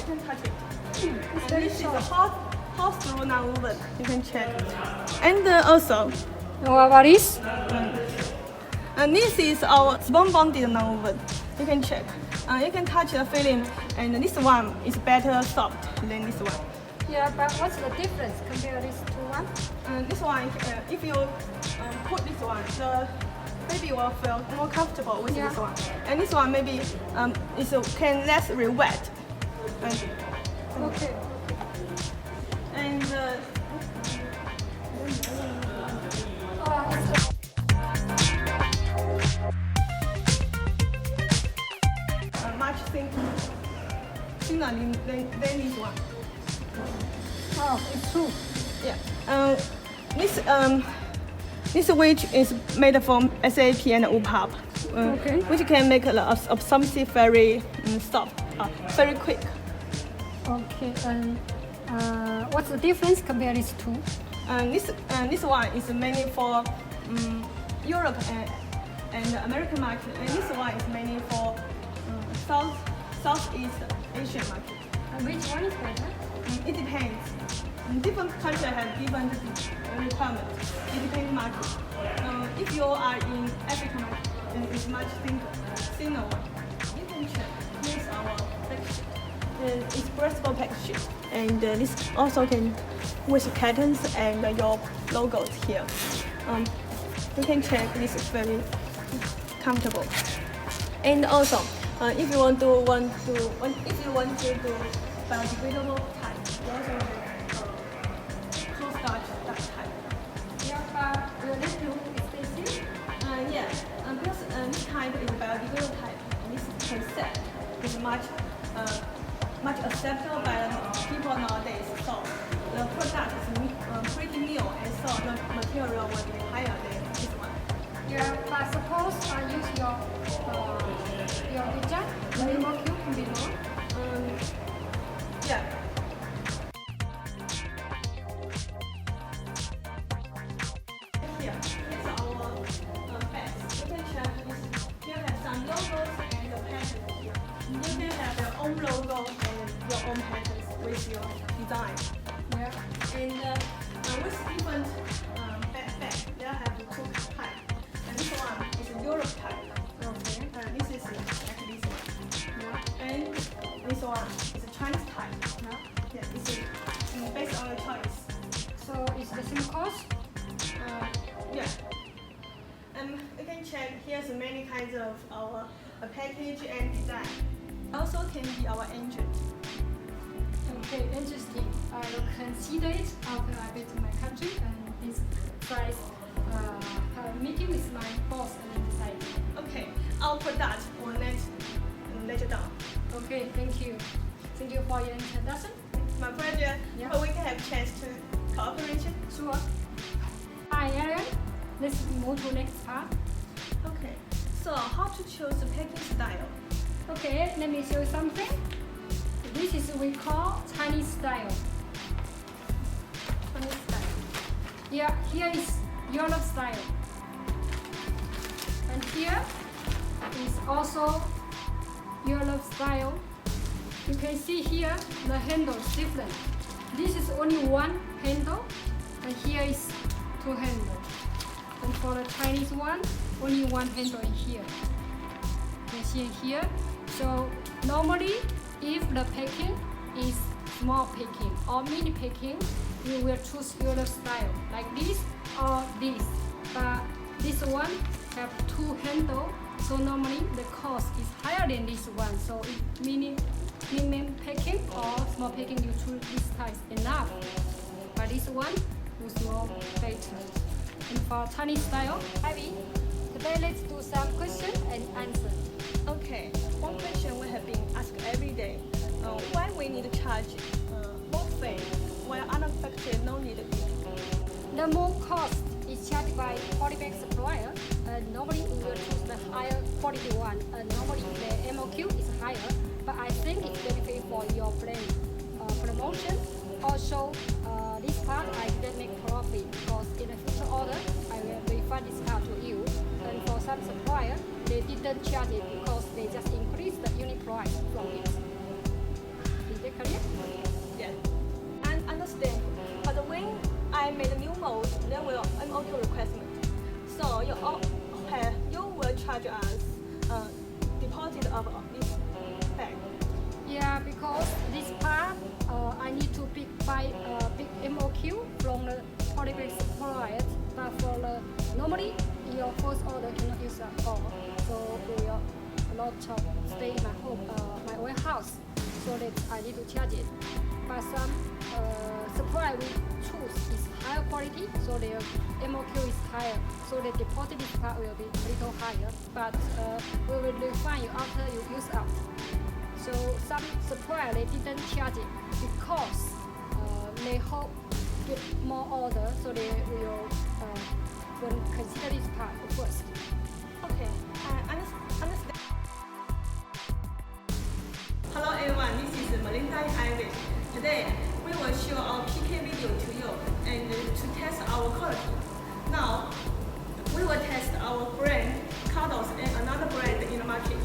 can touch it. It's And very this is a soft. hot through non-woven. You can check. And also, What about this? and this is our spun-bonded non-woven. You can check. You can touch the feeling, and this one is better soft than this one. Yeah, but what's the difference compared to this two one? This one, if you put this one, the baby will feel more comfortable with Yeah. this one. And this one maybe can less rewet. Okay. And much thinner than this one. Oh, it's true. Yeah. This wedge is made from SAP and UPAP, Okay. which can make the absorbency very soft, very quick. Okay, and what's the difference compared to these two? This one is mainly for Europe and American market, and this one is mainly for Southeast Asian market. And which one is better? It depends. Different countries have different requirements. It depends market. If you are in African market, then it's much thinner one. You can check. Here's our package. It's breastable package, and this also can with curtains and your logos here. You can check. This is very comfortable. And also, if you want to do biodegradable type, you also have close starch that type. Yeah, but will this be expensive? Yeah, because this type is biodegradable type, and this concept is much acceptable by people nowadays. So the product is pretty new, and so the material will be higher than this one. Yeah, but suppose I use your design, the remote cube can be low. Yeah. Here is our bags. You can check this. Here have some logos and the patterns here. You can have your own logo and your own patterns with your design. Yeah. And with different bag, they have two types. And this one is a Europe type. Okay. This is like this one. Yeah. And this one is a Chinese type. Yeah. Yeah, this is based on your choice. So it's the same cost? Yeah. You can check. Here's many kinds of our package and design. Also can be our engine. Okay, interesting. I will consider it after I get to my country and this price have a meeting with my boss and decide. Okay, our product will let you down. Okay, thank you. Thank you for your introduction. My pleasure. Yeah. But we can have chance to cooperation. Sure. Hi, Aaron. Let's move to next part. Okay. So how to choose the packing style? Okay, let me show you something. This is we call Chinese style. Chinese style. Yeah, here is Europe style. And here is also Europe style. You can see here the handle is different. This is only one handle, and here is two handles. And for the Chinese one, only one handle in here. You can see here. So normally, if the packing is small packing or mini packing, you will choose Europe style like this or this. But this one have two handles, so normally the cost is higher than this one. So if medium packing or small packing, you choose this size enough. But this one will small better. And for Chinese style, Ivy, today let's do some question and answer. Okay. One question we have been asked every day. Why we need to charge both fee while other factory no need to? The more cost is charged by polybag supplier. Normally we will choose the higher quality one. Normally the MOQ is higher, but I think it's benefit for your brand promotion. Also, this part I didn't make profit because in the future order I will refund this part to you. And for some supplier, they didn't charge it because they just increased the unit price from it. Is that Clear? Yes. And understand. But when I made a new mode, then will auto requirement. So you will charge us deposit of this bag. Yeah, because this part I need to pick MOQ from the polybag supplier, but for the normally your first order cannot use at all. So we will not stay in my warehouse, so that I need to charge it. But some supply we choose is higher quality, so their MOQ is higher, so the deposit part will be a little higher. But we will refund you after you use up. So some supplier they didn't charge it because they hope get more order, so they will consider this part first. Okay, I understand. Hello everyone, this is Melinda and Iris. Today we will show our PK video to you and to test our quality. Now we will test our brand Cardos and another brand in the market.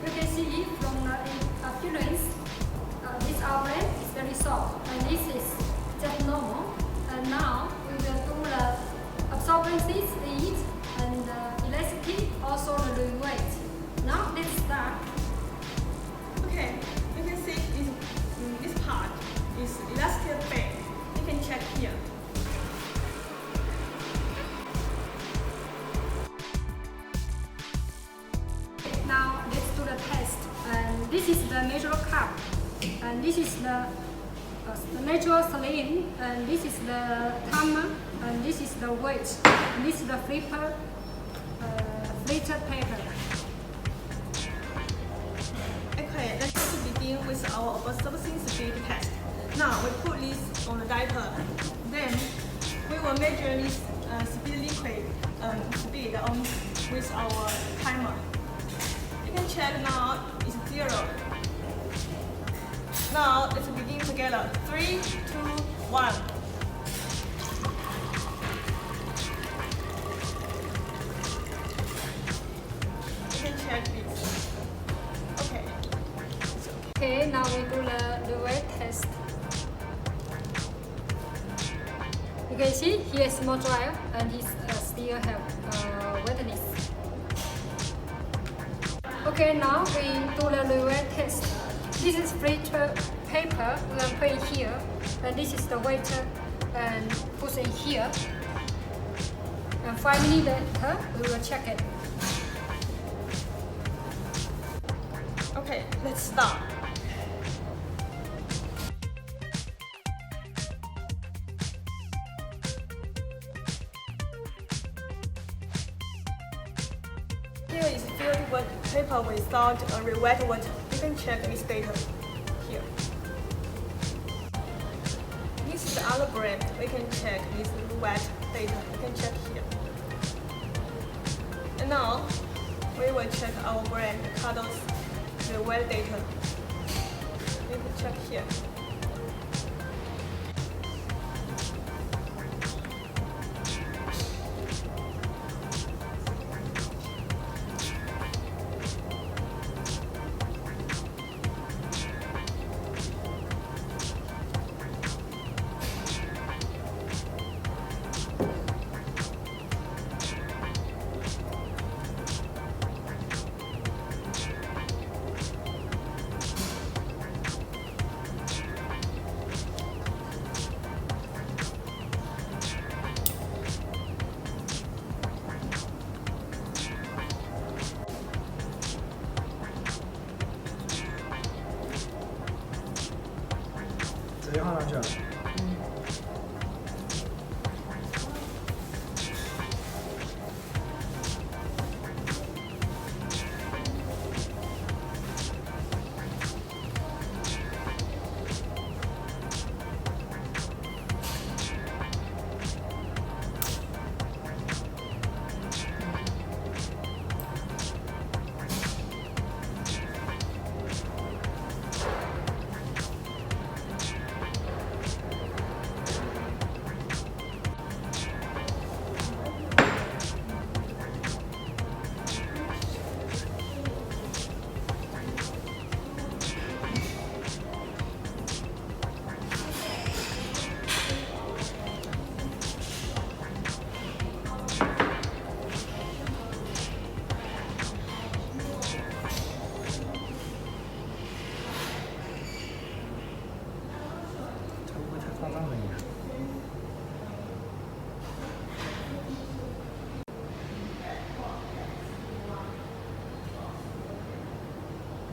You can see from the appearance, this our brand is very soft, and this is just normal. And now we will do the absorbency speed and elasticity, also the rewet. Now let's start. Okay, you can see this part is elastic band. You can check here. Now let's do the test. And this is the natural cup, and this is the natural saline, and this is the timer, and this is the weight, and this is the flipper, filter paper. Okay, let's begin with our absorbency speed test. Now we put this on the diaper. Then we will measure this speed liquid speed on with our timer. You can check now it's 0. Now let's begin together. 3, 2, 1. You can check this. Okay. It's okay. Okay, now we do the weight test. You can see here is more dry, and it still have wetness. Okay, now we do the rewet test. This is filter paper, we will put it here, and this is the weight and put it here. And 5 minutes later, we will check it. Okay, let's start. Here is filled with paper without a rewet water. You can check this data here. This is the other brand. We can check this wet data. You can check here. And now we will check our brand Cardos rewet data. You can check here.